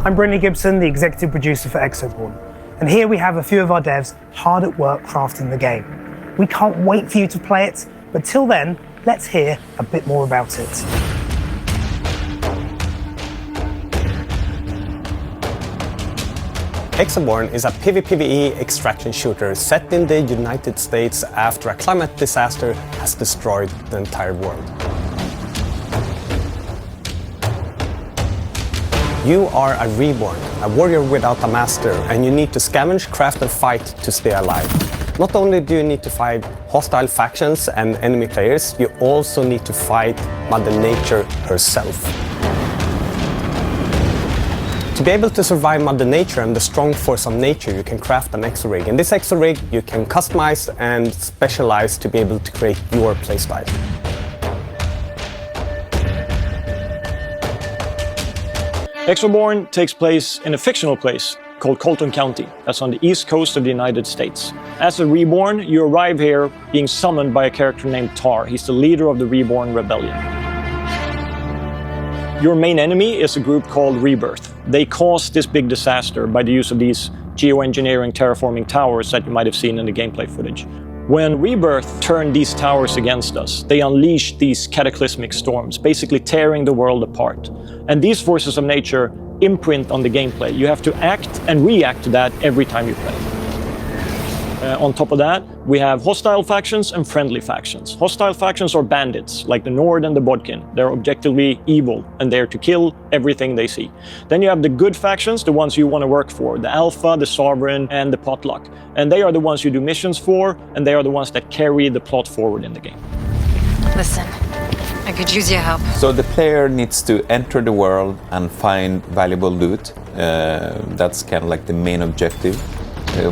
I'm Brynley Gibson, the executive producer for Exoborne, and here we have a few of our devs hard at work crafting the game. We can't wait for you to play it, but till then, let's hear a bit more about it. Exoborne is a PvPvE extraction shooter set in the United States after a climate disaster has destroyed the entire world. You are a Reborn, a warrior without a master, and you need to scavenge, craft and fight to stay alive. Not only do you need to fight hostile factions and enemy players, you also need to fight Mother Nature herself. To be able to survive Mother Nature and the strong force of nature, you can craft an exo-rig. In this exo-rig, you can customize and specialize to be able to create your playstyle. Exoborne takes place in a fictional place called Colton County. That's on the east coast of the United States. As a Reborn, you arrive here being summoned by a character named Tar. He's the leader of the Reborn rebellion. Your main enemy is a group called Rebirth. They caused this big disaster by the use of these geoengineering terraforming towers that you might have seen in the gameplay footage. When Rebirth turned these towers against us, they unleashed these cataclysmic storms, basically tearing the world apart. And these forces of nature imprint on the gameplay. You have to act and react to that every time you play. On top of that, we have hostile factions and friendly factions. Hostile factions are bandits, like the Nord and the Bodkin. They're objectively evil, and they're to kill everything they see. Then you have the good factions, the ones you want to work for, the Alpha, the Sovereign, and the Potluck. And they are the ones you do missions for, and they are the ones that carry the plot forward in the game. Listen, I could use your help. So the player needs to enter the world and find valuable loot. That's kind of like the main objective.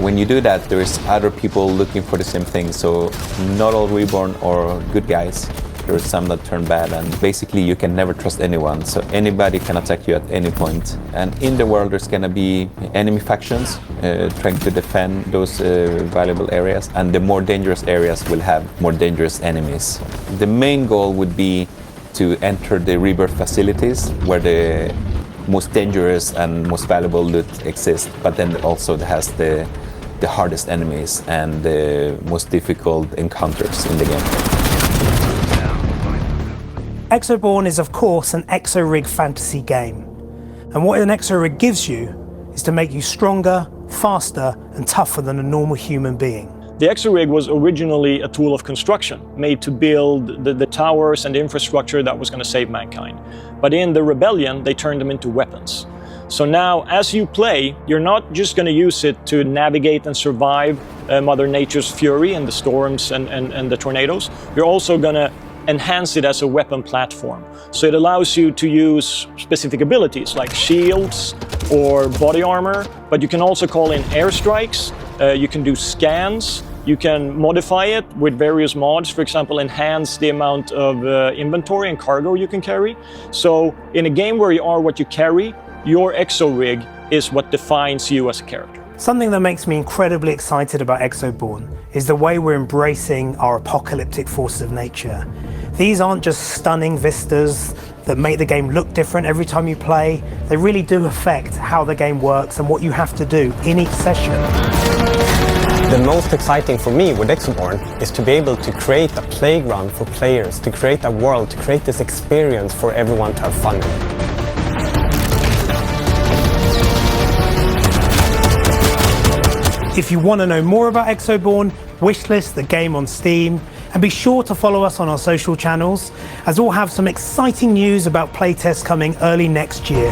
When you do that, there is other people looking for the same thing, so not all Reborn are good guys. There are some that turn bad, and basically you can never trust anyone, so anybody can attack you at any point. And in the world there's gonna be enemy factions trying to defend those valuable areas, and the more dangerous areas will have more dangerous enemies. The main goal would be to enter the Rebirth facilities, where the most dangerous and most valuable loot exists, but then also it has the hardest enemies and the most difficult encounters in the game. Exoborne is of course an exo-rig fantasy game. And what an exo-rig gives you is to make you stronger, faster and tougher than a normal human being. The exo-rig was originally a tool of construction, made to build the towers and the infrastructure that was going to save mankind. But in the rebellion, they turned them into weapons. So now, as you play, you're not just going to use it to navigate and survive Mother Nature's fury and the storms and the tornadoes. You're also going to enhance it as a weapon platform. So it allows you to use specific abilities like shields or body armor, but you can also call in airstrikes, you can do scans, you can modify it with various mods, for example, enhance the amount of inventory and cargo you can carry. So in a game where you are what you carry, your exo-rig is what defines you as a character. Something that makes me incredibly excited about Exoborne is the way we're embracing our apocalyptic forces of nature. These aren't just stunning vistas that make the game look different every time you play. They really do affect how the game works and what you have to do in each session. The most exciting for me with Exoborne is to be able to create a playground for players, to create a world, to create this experience for everyone to have fun in. If you want to know more about Exoborne, wishlist the game on Steam, and be sure to follow us on our social channels, as we'll have some exciting news about playtests coming early next year.